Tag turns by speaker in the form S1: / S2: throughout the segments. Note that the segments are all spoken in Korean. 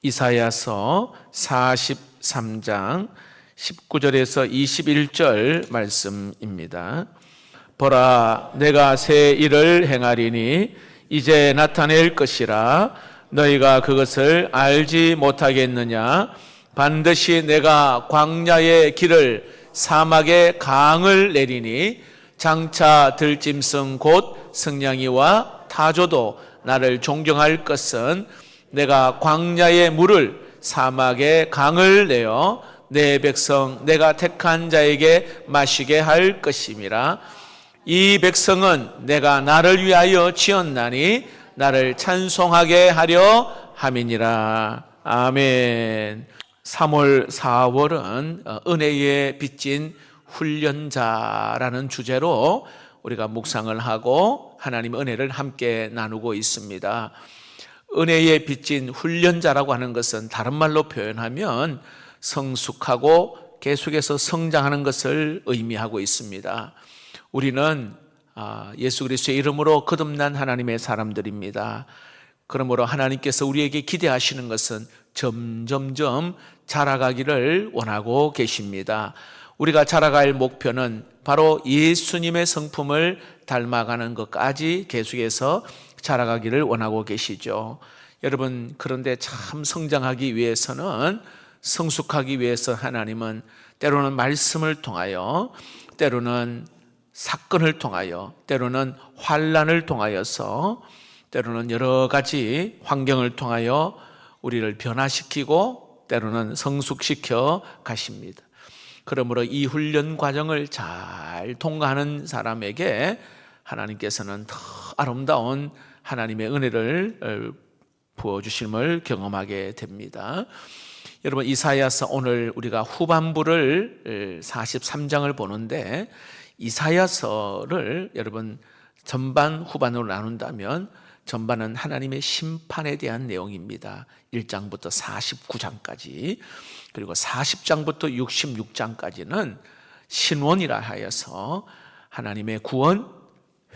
S1: 이사야서 43장 19절에서 21절 말씀입니다. 보라, 내가 새 일을 행하리니 이제 나타낼 것이라. 너희가 그것을 알지 못하겠느냐? 반드시 내가 광야의 길을, 사막의 강을 내리니 장차 들짐승 곧 승냥이와 타조도 나를 존경할 것은 내가 광야의 물을, 사막의 강을 내어 내 백성 내가 택한 자에게 마시게 할 것임이라. 이 백성은 내가 나를 위하여 지었나니 나를 찬송하게 하려 함이니라. 아멘. 3월, 4월은 은혜에 빚진 훈련자라는 주제로 우리가 묵상을 하고 하나님의 은혜를 함께 나누고 있습니다. 은혜에 빚진 훈련자라고 하는 것은 다른 말로 표현하면 성숙하고 계속해서 성장하는 것을 의미하고 있습니다. 우리는 예수 그리스도의 이름으로 거듭난 하나님의 사람들입니다. 그러므로 하나님께서 우리에게 기대하시는 것은 점점점 자라가기를 원하고 계십니다. 우리가 자라갈 목표는 바로 예수님의 성품을 닮아가는 것까지 계속해서 자라가기를 원하고 계시죠. 여러분, 그런데 참 성장하기 위해서는, 성숙하기 위해서 하나님은 때로는 말씀을 통하여, 때로는 사건을 통하여, 때로는 환난을 통하여서, 때로는 여러 가지 환경을 통하여 우리를 변화시키고 때로는 성숙시켜 가십니다. 그러므로 이 훈련 과정을 잘 통과하는 사람에게 하나님께서는 더 아름다운 하나님의 은혜를 부어주심을 경험하게 됩니다. 여러분, 이사야서 오늘 우리가 후반부를 43장을 보는데, 이사야서를 여러분 전반 후반으로 나눈다면 전반은 하나님의 심판에 대한 내용입니다. 1장부터 49장까지, 그리고 40장부터 66장까지는 신원이라 하여서 하나님의 구원,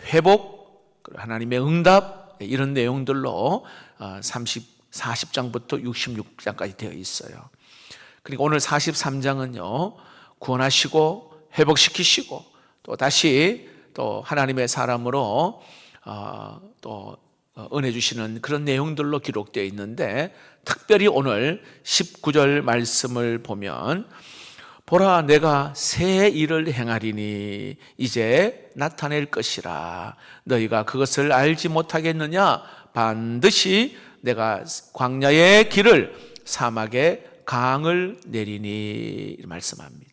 S1: 회복, 하나님의 응답, 이런 내용들로 40장부터 66장까지 되어 있어요. 그리고 오늘 43장은요, 구원하시고 회복시키시고 또 다시 또 하나님의 사람으로 또 은혜 주시는 그런 내용들로 기록되어 있는데, 특별히 오늘 19절 말씀을 보면, 보라, 내가 새 일을 행하리니 이제 나타낼 것이라. 너희가 그것을 알지 못하겠느냐? 반드시 내가 광야의 길을, 사막의 강을 내리니 말씀합니다.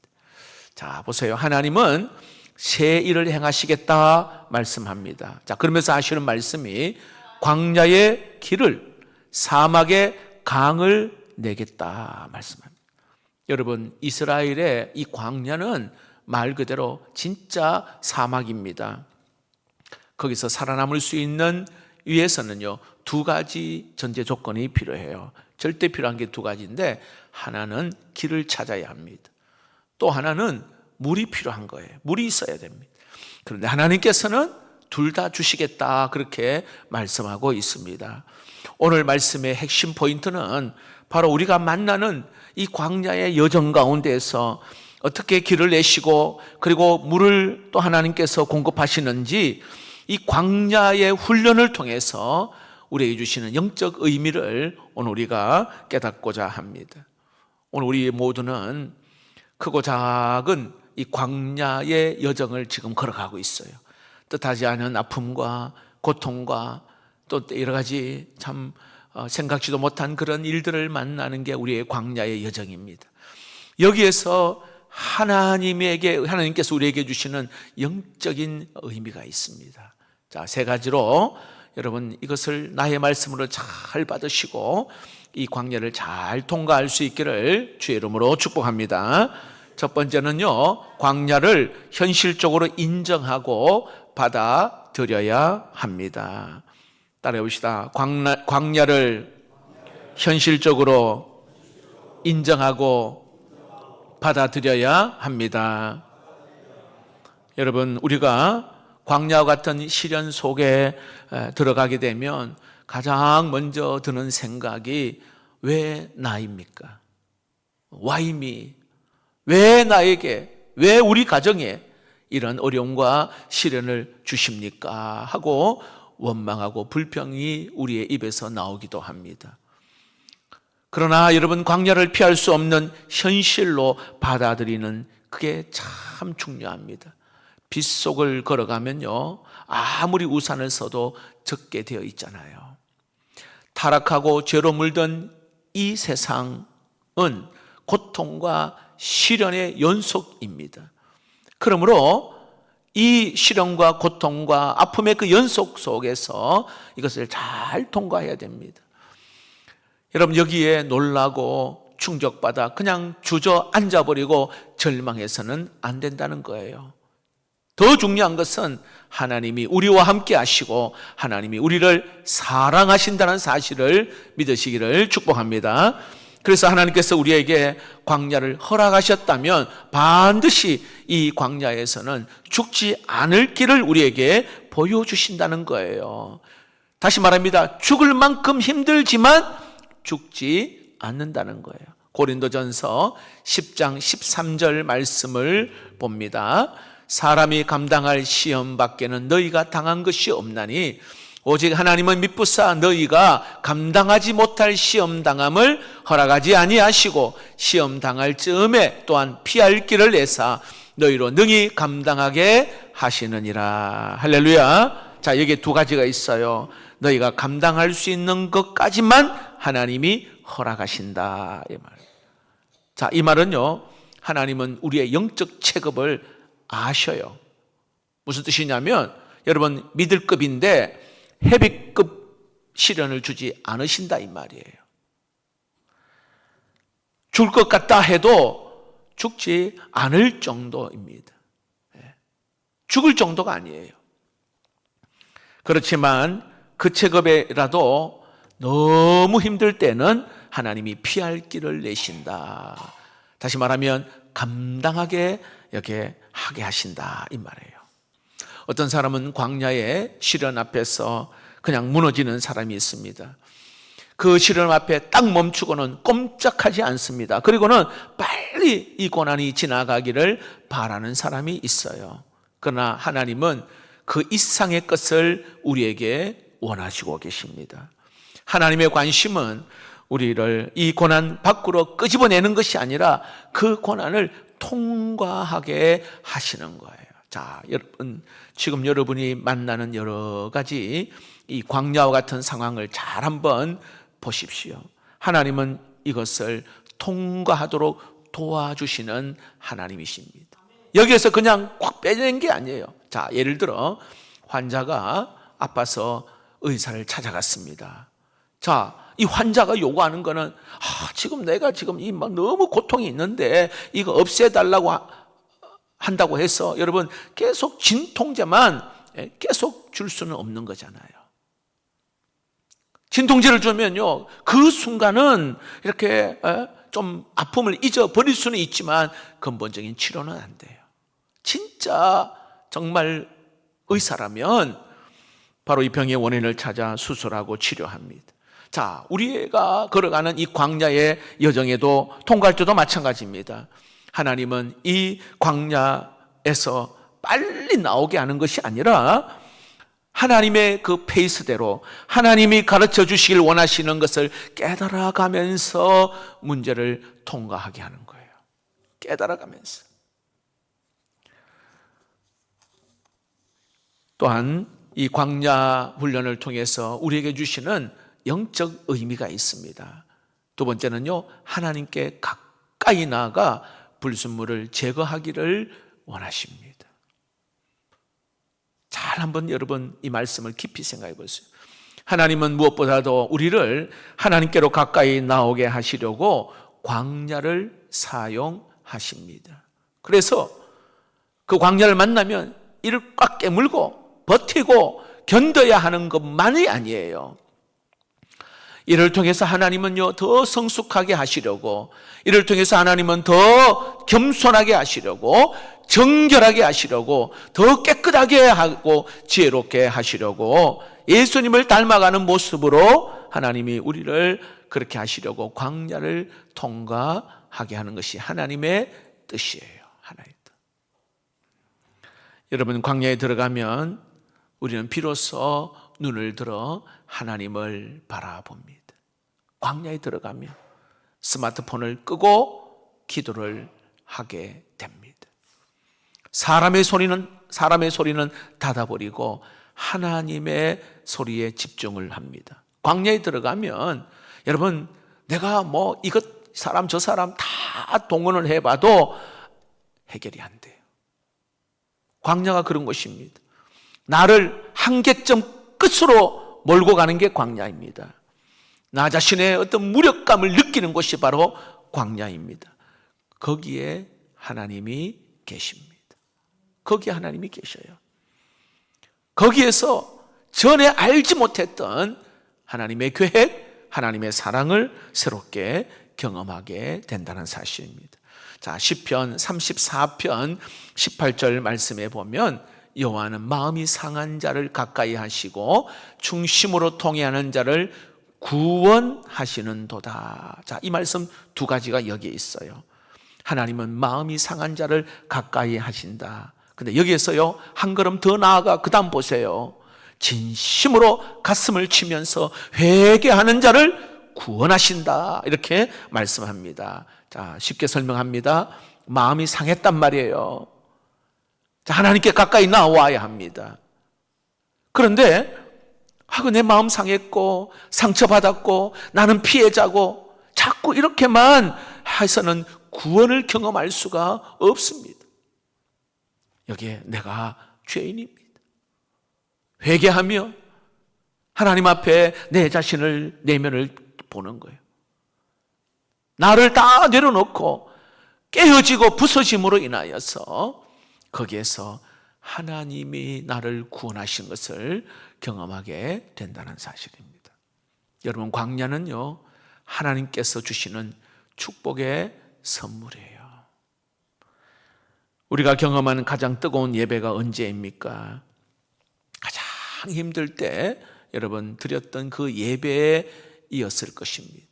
S1: 자, 보세요. 하나님은 새 일을 행하시겠다 말씀합니다. 자, 그러면서 하시는 말씀이 광야의 길을, 사막의 강을 내겠다 말씀합니다. 여러분, 이스라엘의 이 광야는 말 그대로 진짜 사막입니다. 거기서 살아남을 수 있는 위해서는요, 두 가지 전제 조건이 필요해요. 절대 필요한 게 두 가지인데, 하나는 길을 찾아야 합니다. 또 하나는 물이 필요한 거예요. 물이 있어야 됩니다. 그런데 하나님께서는 둘 다 주시겠다, 그렇게 말씀하고 있습니다. 오늘 말씀의 핵심 포인트는 바로 우리가 만나는 이 광야의 여정 가운데에서 어떻게 길을 내시고 그리고 물을 또 하나님께서 공급하시는지, 이 광야의 훈련을 통해서 우리에게 주시는 영적 의미를 오늘 우리가 깨닫고자 합니다. 오늘 우리 모두는 크고 작은 이 광야의 여정을 지금 걸어가고 있어요. 뜻하지 않은 아픔과 고통과 또 여러 가지 참 생각지도 못한 그런 일들을 만나는 게 우리의 광야의 여정입니다. 여기에서 하나님께서 우리에게 주시는 영적인 의미가 있습니다. 자, 세 가지로 여러분 이것을 나의 말씀으로 잘 받으시고 이 광야를 잘 통과할 수 있기를 주의 이름으로 축복합니다. 첫 번째는요, 광야를 현실적으로 인정하고 받아들여야 합니다. 따라해 봅시다. 광야를 현실적으로 인정하고 받아들여야 합니다. 여러분, 우리가 광야와 같은 시련 속에 들어가게 되면 가장 먼저 드는 생각이 왜 나입니까? Why me? 왜 나에게, 왜 우리 가정에 이런 어려움과 시련을 주십니까? 하고 원망하고 불평이 우리의 입에서 나오기도 합니다. 그러나 여러분, 광야를 피할 수 없는 현실로 받아들이는 그게 참 중요합니다. 빗속을 걸어가면요, 아무리 우산을 써도 젖게 되어 있잖아요. 타락하고 죄로 물든 이 세상은 고통과 시련의 연속입니다. 그러므로 이 시련과 고통과 아픔의 그 연속 속에서 이것을 잘 통과해야 됩니다. 여러분, 여기에 놀라고 충격받아 그냥 주저앉아버리고 절망해서는 안 된다는 거예요. 더 중요한 것은 하나님이 우리와 함께 하시고 하나님이 우리를 사랑하신다는 사실을 믿으시기를 축복합니다. 그래서 하나님께서 우리에게 광야를 허락하셨다면 반드시 이 광야에서는 죽지 않을 길을 우리에게 보여주신다는 거예요. 다시 말합니다. 죽을 만큼 힘들지만 죽지 않는다는 거예요. 고린도전서 10장 13절 말씀을 봅니다. 사람이 감당할 시험 밖에는 너희가 당한 것이 없나니 오직 하나님은 미쁘사 너희가 감당하지 못할 시험 당함을 허락하지 아니하시고 시험 당할 즈음에 또한 피할 길을 내사 너희로 능히 감당하게 하시느니라. 할렐루야. 자, 여기 두 가지가 있어요. 너희가 감당할 수 있는 것까지만 하나님이 허락하신다, 이 말. 자, 이 말은요, 하나님은 우리의 영적 체급을 아셔요. 무슨 뜻이냐면, 여러분, 미들급인데 헤비급 시련을 주지 않으신다, 이 말이에요. 죽을 것 같다 해도 죽지 않을 정도입니다. 죽을 정도가 아니에요. 그렇지만 그 체급에라도 너무 힘들 때는 하나님이 피할 길을 내신다. 다시 말하면 감당하게 이렇게 하게 하신다, 이 말이에요. 어떤 사람은 광야의 시련 앞에서 그냥 무너지는 사람이 있습니다. 그 시련 앞에 딱 멈추고는 꼼짝하지 않습니다. 그리고는 빨리 이 고난이 지나가기를 바라는 사람이 있어요. 그러나 하나님은 그 이상의 것을 우리에게 원하시고 계십니다. 하나님의 관심은 우리를 이 고난 밖으로 끄집어내는 것이 아니라 그 고난을 통과하게 하시는 거예요. 자, 여러분, 지금 여러분이 만나는 여러 가지 이 광야와 같은 상황을 잘 한번 보십시오. 하나님은 이것을 통과하도록 도와주시는 하나님이십니다. 여기에서 그냥 꽉 빼낸 게 아니에요. 자, 예를 들어 환자가 아파서 의사를 찾아갔습니다. 자, 이 환자가 요구하는 거는 지금 내가 지금 이 막 너무 고통이 있는데 이거 없애달라고 한다고 해서 여러분 계속 진통제만 계속 줄 수는 없는 거잖아요. 진통제를 주면요, 그 순간은 이렇게 좀 아픔을 잊어버릴 수는 있지만 근본적인 치료는 안 돼요. 진짜 정말 의사라면 바로 이 병의 원인을 찾아 수술하고 치료합니다. 자, 우리가 걸어가는 이 광야의 여정에도 통과할 때도 마찬가지입니다. 하나님은 이 광야에서 빨리 나오게 하는 것이 아니라 하나님의 그 페이스대로 하나님이 가르쳐 주시길 원하시는 것을 깨달아가면서 문제를 통과하게 하는 거예요. 깨달아가면서. 또한 이 광야 훈련을 통해서 우리에게 주시는 영적 의미가 있습니다. 두 번째는요, 하나님께 가까이 나아가 불순물을 제거하기를 원하십니다. 잘 한번 여러분 이 말씀을 깊이 생각해 보세요. 하나님은 무엇보다도 우리를 하나님께로 가까이 나오게 하시려고 광야를 사용하십니다. 그래서 그 광야를 만나면 이를 꽉 깨물고 버티고 견뎌야 하는 것만이 아니에요. 이를 통해서 하나님은요, 더 성숙하게 하시려고, 이를 통해서 하나님은 더 겸손하게 하시려고, 정결하게 하시려고, 더 깨끗하게 하고 지혜롭게 하시려고 예수님을 닮아가는 모습으로 하나님이 우리를 그렇게 하시려고 광야를 통과하게 하는 것이 하나님의 뜻이에요. 하나님의 뜻. 여러분, 광야에 들어가면 우리는 비로소 눈을 들어 하나님을 바라봅니다. 광야에 들어가면 스마트폰을 끄고 기도를 하게 됩니다. 사람의 소리는 닫아버리고 하나님의 소리에 집중을 합니다. 광야에 들어가면 여러분, 내가 이것 사람 저 사람 다 동원을 해봐도 해결이 안 돼요. 광야가 그런 것입니다. 나를 한계점 끝으로 몰고 가는 게 광야입니다. 나 자신의 어떤 무력감을 느끼는 것이 바로 광야입니다. 거기에 하나님이 계십니다. 거기에 하나님이 계셔요. 거기에서 전에 알지 못했던 하나님의 계획, 하나님의 사랑을 새롭게 경험하게 된다는 사실입니다. 자, 시편 34편 18절 말씀에 보면 여호와는 마음이 상한 자를 가까이 하시고 중심으로 통회하는 자를 구원하시는도다. 자, 이 말씀 두 가지가 여기에 있어요. 하나님은 마음이 상한 자를 가까이 하신다. 근데 여기에서요, 한 걸음 더 나아가 그 다음 보세요. 진심으로 가슴을 치면서 회개하는 자를 구원하신다. 이렇게 말씀합니다. 자, 쉽게 설명합니다. 마음이 상했단 말이에요. 자, 하나님께 가까이 나와야 합니다. 그런데 내 마음 상했고 상처받았고 나는 피해자고 자꾸 이렇게만 해서는 구원을 경험할 수가 없습니다. 여기에 내가 죄인입니다. 회개하며 하나님 앞에 내 자신을 내면을 보는 거예요. 나를 다 내려놓고 깨어지고 부서짐으로 인하여서 거기에서 하나님이 나를 구원하신 것을 경험하게 된다는 사실입니다. 여러분, 광야는요, 하나님께서 주시는 축복의 선물이에요. 우리가 경험하는 가장 뜨거운 예배가 언제입니까? 가장 힘들 때 여러분 드렸던 그 예배이었을 것입니다.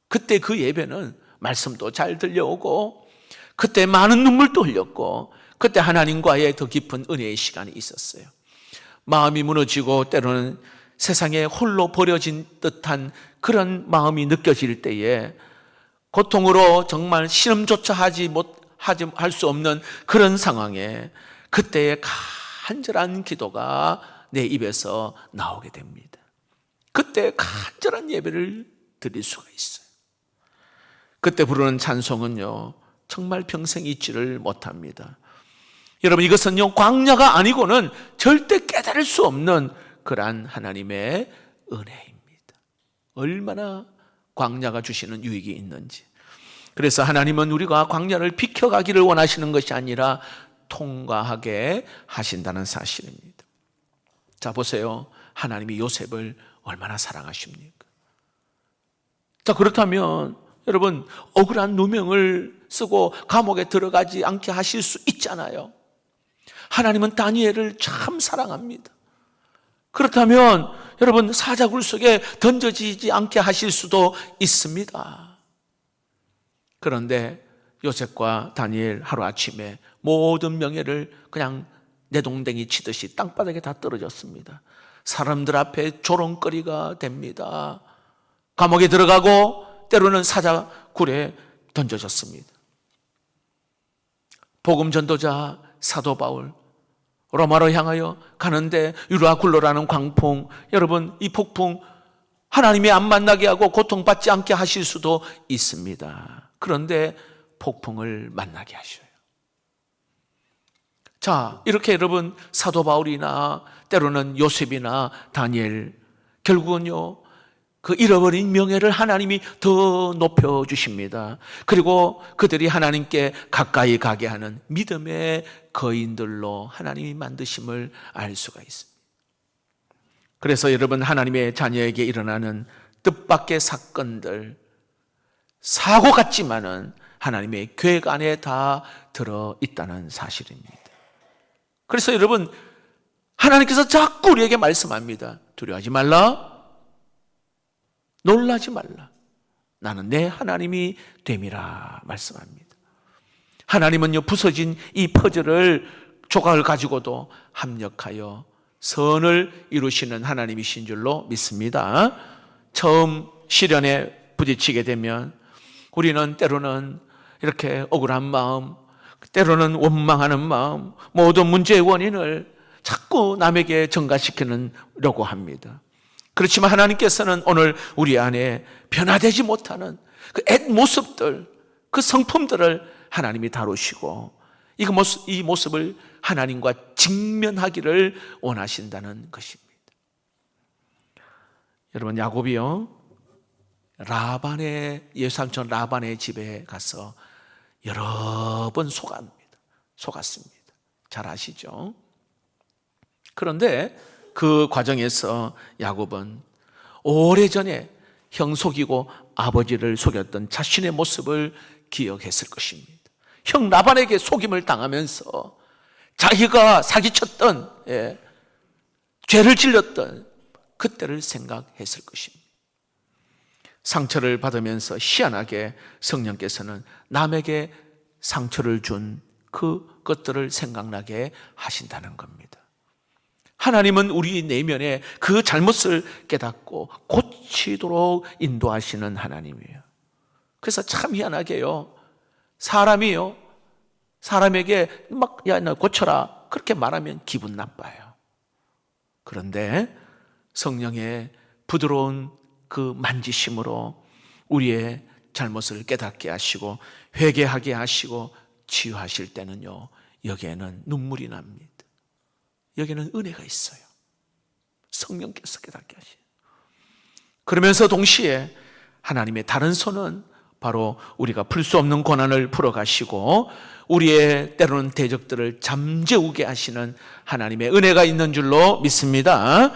S1: 그때 그 예배는 말씀도 잘 들려오고 그때 많은 눈물도 흘렸고 그때 하나님과의 더 깊은 은혜의 시간이 있었어요. 마음이 무너지고 때로는 세상에 홀로 버려진 듯한 그런 마음이 느껴질 때에 고통으로 정말 신음조차 할 수 없는 그런 상황에 그때의 간절한 기도가 내 입에서 나오게 됩니다. 그때 간절한 예배를 드릴 수가 있어요. 그때 부르는 찬송은요, 정말 평생 잊지를 못합니다. 여러분, 이것은요, 광야가 아니고는 절대 깨달을 수 없는 그러한 하나님의 은혜입니다. 얼마나 광야가 주시는 유익이 있는지. 그래서 하나님은 우리가 광야를 비켜가기를 원하시는 것이 아니라 통과하게 하신다는 사실입니다. 자, 보세요. 하나님이 요셉을 얼마나 사랑하십니까? 자, 그렇다면 여러분, 억울한 누명을 쓰고 감옥에 들어가지 않게 하실 수 있잖아요. 하나님은 다니엘을 참 사랑합니다. 그렇다면 여러분, 사자굴 속에 던져지지 않게 하실 수도 있습니다. 그런데 요셉과 다니엘 하루아침에 모든 명예를 그냥 내동댕이 치듯이 땅바닥에 다 떨어졌습니다. 사람들 앞에 조롱거리가 됩니다. 감옥에 들어가고 때로는 사자굴에 던져졌습니다. 복음 전도자 사도 바울 로마로 향하여 가는데 유라 굴로라는 광풍, 여러분, 이 폭풍 하나님이 안 만나게 하고 고통받지 않게 하실 수도 있습니다. 그런데 폭풍을 만나게 하셔요. 자, 이렇게 여러분, 사도 바울이나 때로는 요셉이나 다니엘, 결국은요, 그 잃어버린 명예를 하나님이 더 높여주십니다. 그리고 그들이 하나님께 가까이 가게 하는 믿음의 거인들로 하나님이 만드심을 알 수가 있습니다. 그래서 여러분, 하나님의 자녀에게 일어나는 뜻밖의 사건들, 사고 같지만은 하나님의 계획 안에 다 들어있다는 사실입니다. 그래서 여러분, 하나님께서 자꾸 우리에게 말씀합니다. 두려워하지 말라, 놀라지 말라. 나는 내 하나님이 됨이라 말씀합니다. 하나님은요, 부서진 이 퍼즐을 조각을 가지고도 합력하여 선을 이루시는 하나님이신 줄로 믿습니다. 처음 시련에 부딪히게 되면 우리는 때로는 이렇게 억울한 마음, 때로는 원망하는 마음, 모든 문제의 원인을 자꾸 남에게 전가시키려고 합니다. 그렇지만 하나님께서는 오늘 우리 안에 변화되지 못하는 그 옛 모습들, 그 성품들을 하나님이 다루시고 이 모습을 하나님과 직면하기를 원하신다는 것입니다. 여러분, 야곱이요, 라반의 예삼촌 라반의 집에 가서 여러 번 속았습니다. 잘 아시죠? 그런데 그 과정에서 야곱은 오래전에 형 속이고 아버지를 속였던 자신의 모습을 기억했을 것입니다. 형 라반에게 속임을 당하면서 자기가 사기쳤던, 죄를 질렀던 그때를 생각했을 것입니다. 상처를 받으면서 희한하게 성령께서는 남에게 상처를 준 그것들을 생각나게 하신다는 겁니다. 하나님은 우리 내면에 그 잘못을 깨닫고 고치도록 인도하시는 하나님이에요. 그래서 참 희한하게요, 사람에게 막, 야, 너 고쳐라, 그렇게 말하면 기분 나빠요. 그런데 성령의 부드러운 그 만지심으로 우리의 잘못을 깨닫게 하시고 회개하게 하시고 치유하실 때는요, 여기에는 눈물이 납니다. 여기에는 은혜가 있어요. 성령께서 깨닫게 하시요. 그러면서 동시에 하나님의 다른 손은 바로 우리가 풀 수 없는 고난을 풀어가시고 우리의 때로는 대적들을 잠재우게 하시는 하나님의 은혜가 있는 줄로 믿습니다.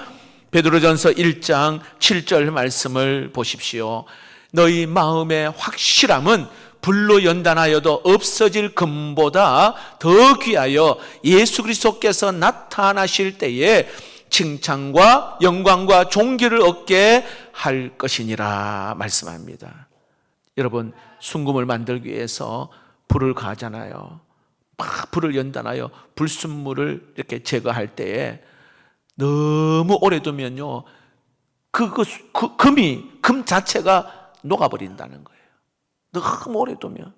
S1: 베드로전서 1장 7절 말씀을 보십시오. 너희 마음의 확실함은 불로 연단하여도 없어질 금보다 더 귀하여 예수 그리스도께서 나타나실 때에 칭찬과 영광과 존귀를 얻게 할 것이니라 말씀합니다. 여러분, 순금을 만들기 위해서 불을 가하잖아요. 막 불을 연단하여 불순물을 이렇게 제거할 때에 너무 오래 두면요, 금 자체가 녹아버린다는 거예요. 너무 오래 두면.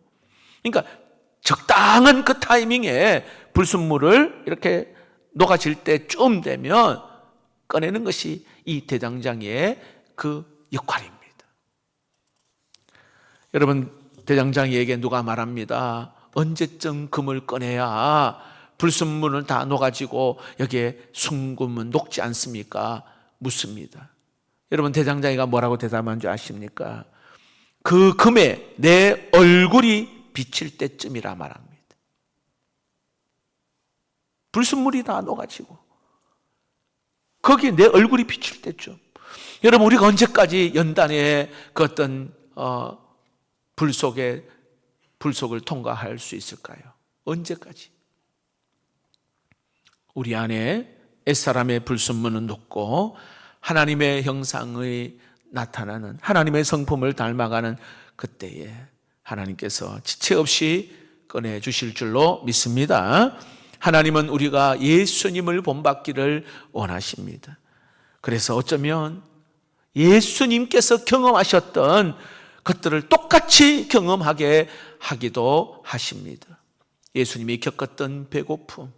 S1: 그러니까 적당한 그 타이밍에 불순물을 이렇게 녹아질 때쯤 되면 꺼내는 것이 이 대장장이의 그 역할입니다. 여러분, 대장장이에게 누가 말합니다. 언제쯤 금을 꺼내야 불순물은 다 녹아지고 여기에 순금은 녹지 않습니까? 묻습니다. 여러분, 대장장이가 뭐라고 대답한 줄 아십니까? 그 금에 내 얼굴이 비칠 때쯤이라 말합니다. 불순물이 다 녹아지고 거기에 내 얼굴이 비칠 때쯤. 여러분, 우리가 언제까지 연단의 그 어떤 불속을 통과할 수 있을까요? 언제까지? 우리 안에 옛사람의 불순물은 녹고 하나님의 형상의 나타나는 하나님의 성품을 닮아가는 그때에 하나님께서 지체 없이 꺼내주실 줄로 믿습니다. 하나님은 우리가 예수님을 본받기를 원하십니다. 그래서 어쩌면 예수님께서 경험하셨던 것들을 똑같이 경험하게 하기도 하십니다. 예수님이 겪었던 배고픔,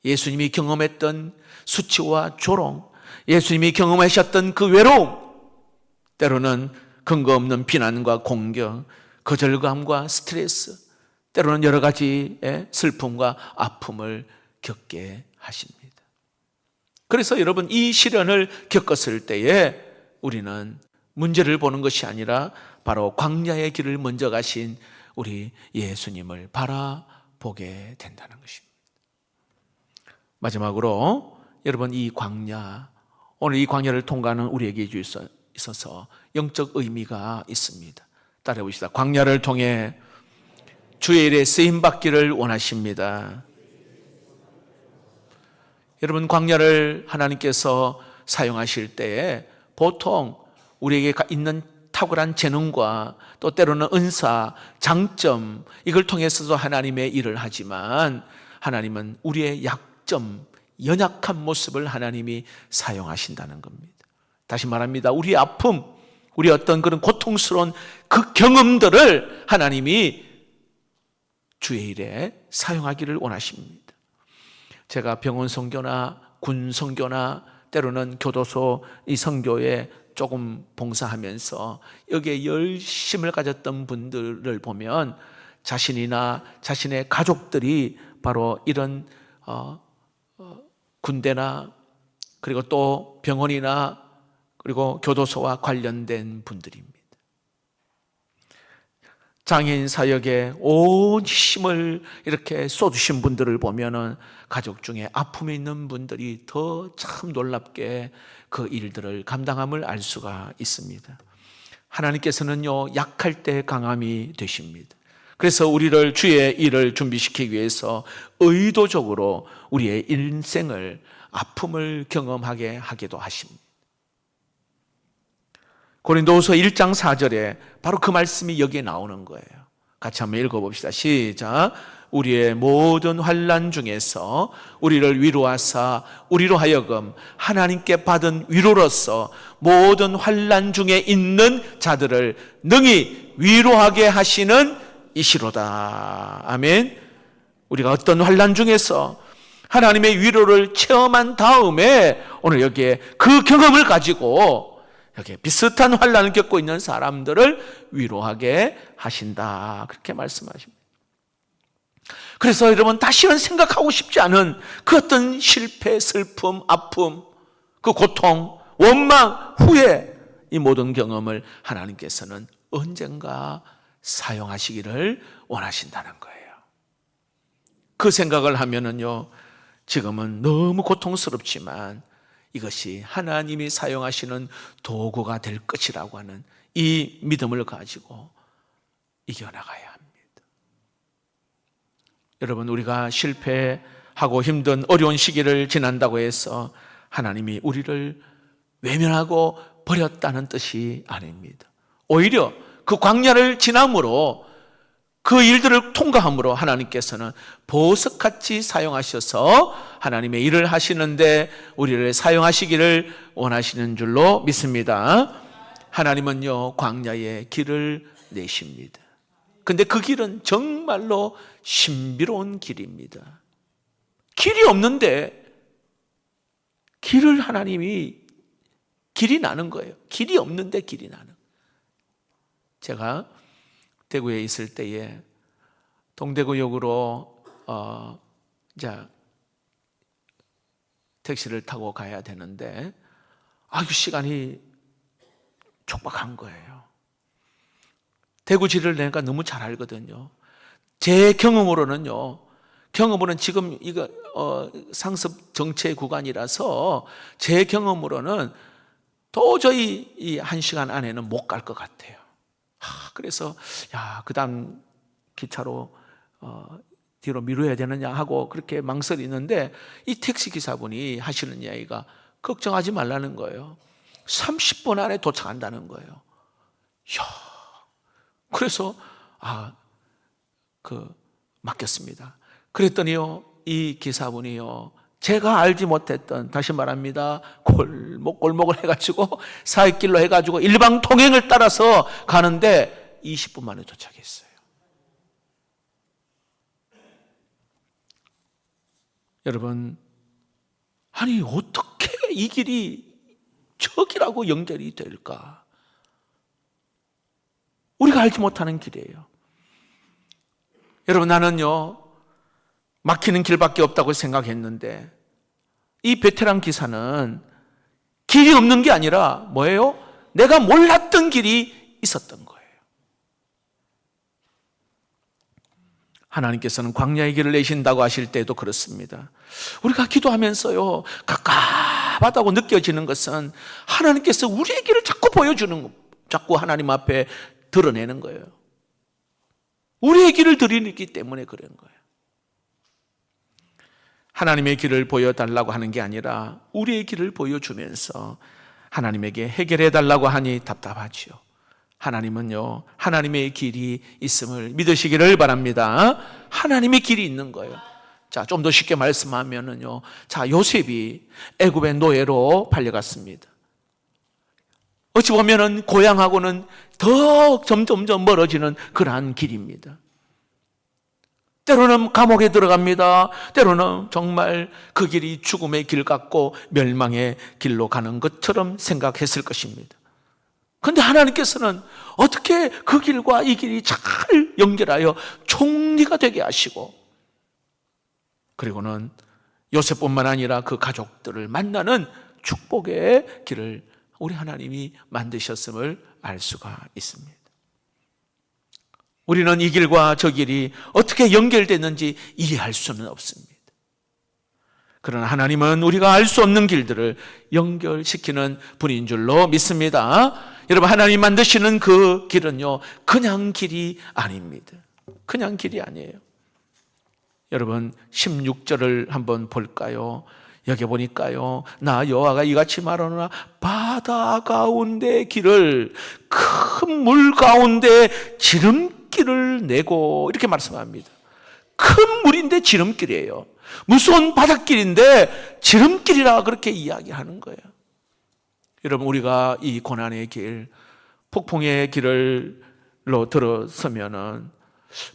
S1: 예수님이 경험했던 수치와 조롱, 예수님이 경험하셨던 그 외로움, 때로는 근거 없는 비난과 공격, 거절감과 스트레스, 때로는 여러 가지의 슬픔과 아픔을 겪게 하십니다. 그래서 여러분, 이 시련을 겪었을 때에 우리는 문제를 보는 것이 아니라 바로 광야의 길을 먼저 가신 우리 예수님을 바라보게 된다는 것입니다. 마지막으로 여러분, 이 광야, 오늘 이 광야를 통과하는 우리에게 있어서 영적 의미가 있습니다. 따라해 봅시다. 광야를 통해 주의 일에 쓰임받기를 원하십니다. 여러분, 광야를 하나님께서 사용하실 때에 보통 우리에게 있는 탁월한 재능과 또 때로는 은사, 장점, 이걸 통해서도 하나님의 일을 하지만 하나님은 우리의 약점, 연약한 모습을 하나님이 사용하신다는 겁니다. 다시 말합니다. 우리의 아픔, 우리 어떤 그런 고통스러운 그 경험들을 하나님이 주의 일에 사용하기를 원하십니다. 제가 병원 선교나 군 선교나 때로는 교도소 이 선교에 조금 봉사하면서 여기에 열심을 가졌던 분들을 보면 자신이나 자신의 가족들이 바로 이런 군대나 그리고 또 병원이나 그리고 교도소와 관련된 분들입니다. 장애인 사역에 온 힘을 이렇게 쏟으신 분들을 보면은 가족 중에 아픔이 있는 분들이 더 참 놀랍게 그 일들을 감당함을 알 수가 있습니다. 하나님께서는요, 약할 때 강함이 되십니다. 그래서 우리를 주의 일을 준비시키기 위해서 의도적으로 우리의 인생을 아픔을 경험하게 하기도 하십니다. 고린도후서 1장 4절에 바로 그 말씀이 여기에 나오는 거예요. 같이 한번 읽어봅시다. 시작. 우리의 모든 환난 중에서 우리를 위로하사 우리로 하여금 하나님께 받은 위로로서 모든 환난 중에 있는 자들을 능히 위로하게 하시는 이시로다. 아멘. 우리가 어떤 환난 중에서 하나님의 위로를 체험한 다음에 오늘 여기에 그 경험을 가지고 여기에 비슷한 환난을 겪고 있는 사람들을 위로하게 하신다. 그렇게 말씀하십니다. 그래서 여러분 다시는 생각하고 싶지 않은 그 어떤 실패, 슬픔, 아픔, 그 고통, 원망, 후회, 이 모든 경험을 하나님께서는 언젠가 사용하시기를 원하신다는 거예요. 그 생각을 하면은요, 지금은 너무 고통스럽지만 이것이 하나님이 사용하시는 도구가 될 것이라고 하는 이 믿음을 가지고 이겨나가야 합니다. 여러분, 우리가 실패하고 힘든 어려운 시기를 지난다고 해서 하나님이 우리를 외면하고 버렸다는 뜻이 아닙니다. 오히려 그 광야를 지남으로 그 일들을 통과함으로 하나님께서는 보석같이 사용하셔서 하나님의 일을 하시는데 우리를 사용하시기를 원하시는 줄로 믿습니다. 하나님은요, 광야에 길을 내십니다. 근데 그 길은 정말로 신비로운 길입니다. 길이 없는데 길을 하나님이 길이 나는 거예요. 길이 없는데 길이 나는. 제가 대구에 있을 때에 동대구역으로 이제 택시를 타고 가야 되는데 아주 시간이 촉박한 거예요. 대구지를 내가 너무 잘 알거든요. 제 경험으로는 지금 이거 상습 정체 구간이라서 제 경험으로는 도저히 이 1시간 안에는 못 갈 것 같아요. 그래서 그다음 기차로 뒤로 미루어야 되느냐 하고 그렇게 망설이는데 이 택시 기사분이 하시는 이야기가 걱정하지 말라는 거예요. 30분 안에 도착한다는 거예요. 그래서 맡겼습니다. 그랬더니요, 이 기사분이요, 제가 알지 못했던, 다시 말합니다, 골목골목을 해가지고 사익길로 해가지고 일방통행을 따라서 가는데 20분 만에 도착했어요. 여러분, 아니 어떻게 이 길이 저기라고 연결이 될까? 우리가 알지 못하는 길이에요. 여러분, 나는요, 막히는 길밖에 없다고 생각했는데 이 베테랑 기사는 길이 없는 게 아니라 뭐예요? 내가 몰랐던 길이 있었던 거예요. 하나님께서는 광야의 길을 내신다고 하실 때도 그렇습니다. 우리가 기도하면서요, 갑갑하다고 느껴지는 것은 하나님께서 우리의 길을 자꾸 보여주는 거, 자꾸 하나님 앞에 드러내는 거예요. 우리의 길을 드리기 때문에 그런 거예요. 하나님의 길을 보여달라고 하는 게 아니라 우리의 길을 보여주면서 하나님에게 해결해 달라고 하니 답답하지요. 하나님은요, 하나님의 길이 있음을 믿으시기를 바랍니다. 하나님의 길이 있는 거예요. 자, 좀 더 쉽게 말씀하면은요, 자, 요셉이 애굽의 노예로 팔려갔습니다. 어찌 보면은 고향하고는 더 점점점 멀어지는 그러한 길입니다. 때로는 감옥에 들어갑니다. 때로는 정말 그 길이 죽음의 길 같고 멸망의 길로 가는 것처럼 생각했을 것입니다. 그런데 하나님께서는 어떻게 그 길과 이 길이 잘 연결하여 총리가 되게 하시고, 그리고는 요셉뿐만 아니라 그 가족들을 만나는 축복의 길을 우리 하나님이 만드셨음을 알 수가 있습니다. 우리는 이 길과 저 길이 어떻게 연결됐는지 이해할 수는 없습니다. 그러나 하나님은 우리가 알 수 없는 길들을 연결시키는 분인 줄로 믿습니다. 여러분, 하나님 만드시는 그 길은요, 그냥 길이 아닙니다. 그냥 길이 아니에요. 여러분, 16절을 한번 볼까요? 여기 보니까요, 나 여호와가 이같이 말하노라, 바다 가운데 길을 큰 물 가운데 지름길을 내고, 이렇게 말씀합니다. 큰 물인데 지름길이에요. 무서운 바닷길인데 지름길이라 그렇게 이야기하는 거예요. 여러분, 우리가 이 고난의 길, 폭풍의 길로 들어서면은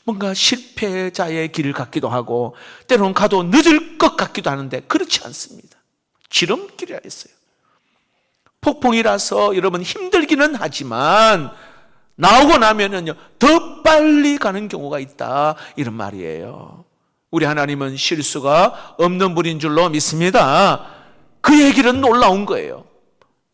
S1: 뭔가 실패자의 길 같기도 하고, 때로는 가도 늦을 것 같기도 하는데 그렇지 않습니다. 지름길이라 했어요. 폭풍이라서 여러분 힘들기는 하지만 나오고 나면은요, 더 빨리 가는 경우가 있다, 이런 말이에요. 우리 하나님은 실수가 없는 분인 줄로 믿습니다. 그의 길은 놀라운 거예요.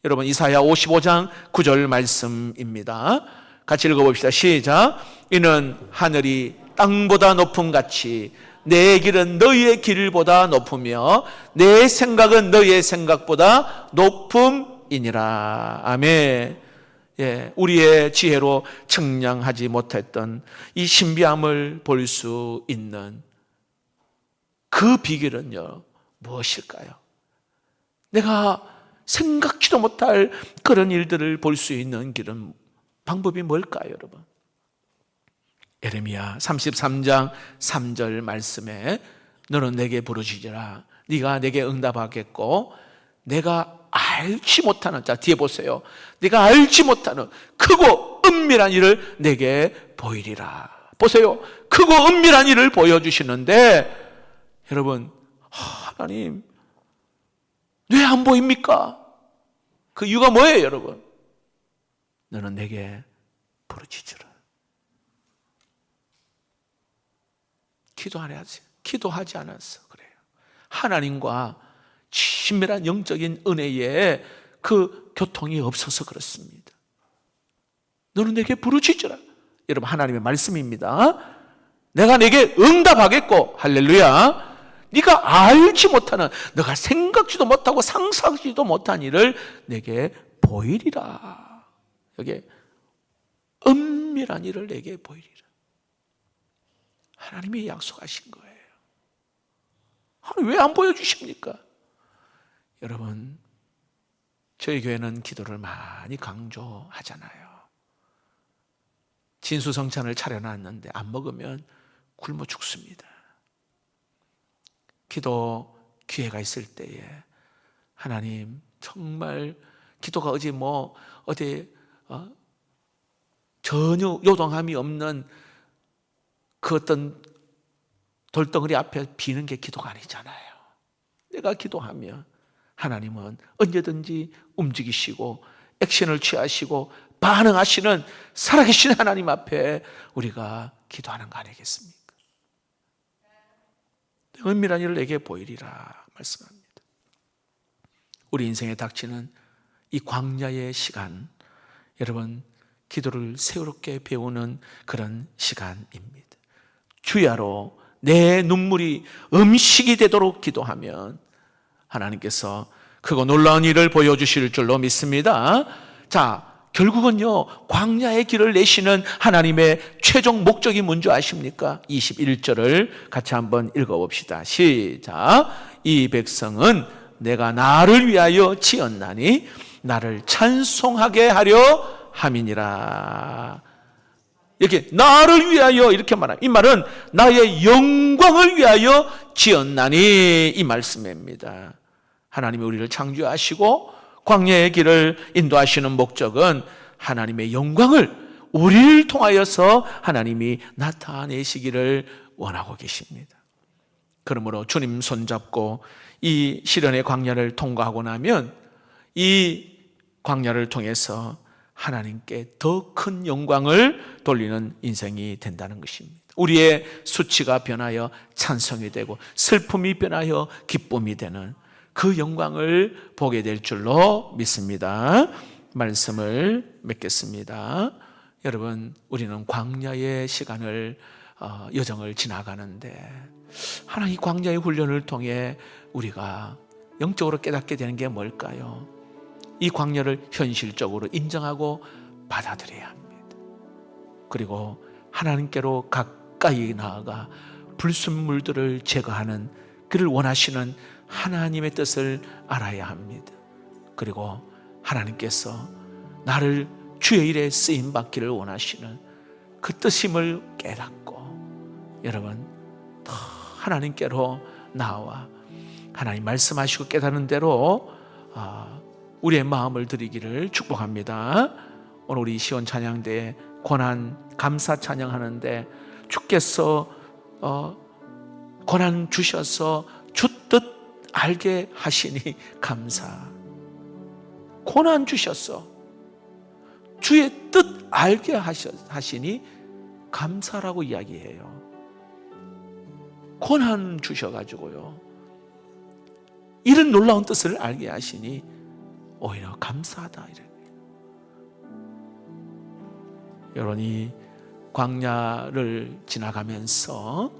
S1: 여러분, 이사야 55장 9절 말씀입니다. 같이 읽어봅시다. 시작. 이는 하늘이 땅보다 높음 같이 내 길은 너희의 길보다 높으며 내 생각은 너희의 생각보다 높음이니라. 아멘. 예, 우리의 지혜로 측량하지 못했던 이 신비함을 볼 수 있는 그 비결은요, 무엇일까요? 내가 생각지도 못할 그런 일들을 볼 수 있는 길은, 방법이 뭘까요, 여러분? 예레미야 33장 3절 말씀에 너는 내게 부르짖으라, 네가 내게 응답하겠고 내가 알지 못하는, 자 뒤에 보세요, 네가 알지 못하는 크고 은밀한 일을 내게 보이리라. 보세요, 크고 은밀한 일을 보여주시는데, 여러분, 하나님 왜 안 보입니까? 그 이유가 뭐예요, 여러분? 너는 내게 부르짖으라. 기도하지 않았어. 그래요. 하나님과 친밀한 영적인 은혜에 그 교통이 없어서 그렇습니다. 너는 내게 부르짖으라. 여러분, 하나님의 말씀입니다. 내가 내게 응답하겠고, 할렐루야, 네가 알지 못하는, 너가 생각지도 못하고 상상하지도 못한 일을 내게 보이리라. 여기 은밀한 일을 내게 보이리라. 하나님이 약속하신 거예요. 왜 안 보여주십니까? 여러분, 저희 교회는 기도를 많이 강조하잖아요. 진수성찬을 차려놨는데 안 먹으면 굶어 죽습니다. 기도 기회가 있을 때에 하나님, 정말 기도가 어디 전혀 요동함이 없는 그 어떤 돌덩어리 앞에 비는 게 기도가 아니잖아요. 내가 기도하면 하나님은 언제든지 움직이시고 액션을 취하시고 반응하시는 살아계신 하나님 앞에 우리가 기도하는 거 아니겠습니까? 은밀한 일을 내게 보이리라 말씀합니다. 우리 인생에 닥치는 이 광야의 시간, 여러분, 기도를 새롭게 배우는 그런 시간입니다. 주야로 내 눈물이 음식이 되도록 기도하면 하나님께서 크고 놀라운 일을 보여주실 줄로 믿습니다. 자, 결국은요, 광야의 길을 내시는 하나님의 최종 목적이 뭔지 아십니까? 21절을 같이 한번 읽어봅시다. 시작. 이 백성은 내가 나를 위하여 지었나니 나를 찬송하게 하려 함이니라. 이렇게 나를 위하여 이렇게 말합니다. 이 말은 나의 영광을 위하여 지었나니 이 말씀입니다. 하나님이 우리를 창조하시고 광야의 길을 인도하시는 목적은 하나님의 영광을 우리를 통하여서 하나님이 나타내시기를 원하고 계십니다. 그러므로 주님 손잡고 이 시련의 광야를 통과하고 나면 이 광야를 통해서 하나님께 더 큰 영광을 돌리는 인생이 된다는 것입니다. 우리의 수치가 변하여 찬송이 되고 슬픔이 변하여 기쁨이 되는 그 영광을 보게 될 줄로 믿습니다. 말씀을 맺겠습니다. 여러분, 우리는 광야의 시간을 여정을 지나가는데 하나님 광야의 훈련을 통해 우리가 영적으로 깨닫게 되는 게 뭘까요? 이 광야를 현실적으로 인정하고 받아들여야 합니다. 그리고 하나님께로 가까이 나아가 불순물들을 제거하는 그를 원하시는 하나님의 뜻을 알아야 합니다. 그리고 하나님께서 나를 주의 일에 쓰임받기를 원하시는 그 뜻임을 깨닫고 여러분 더 하나님께로 나와 하나님 말씀하시고 깨닫는 대로 우리의 마음을 드리기를 축복합니다. 오늘 우리 시온 찬양대에 고난 감사 찬양하는데 주께서 고난 주셔서 주 뜻 알게 하시니 감사. 고난 주셨어. 주의 뜻 알게 하시니 감사라고 이야기해요. 고난 주셔가지고요 이런 놀라운 뜻을 알게 하시니 오히려 감사하다. 여러분, 이 광야를 지나가면서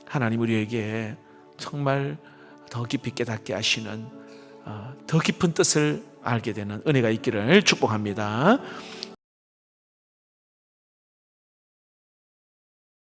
S1: 하나님 우리에게 정말 더 깊이 깨닫게 하시는 더 깊은 뜻을 알게 되는 은혜가 있기를 축복합니다.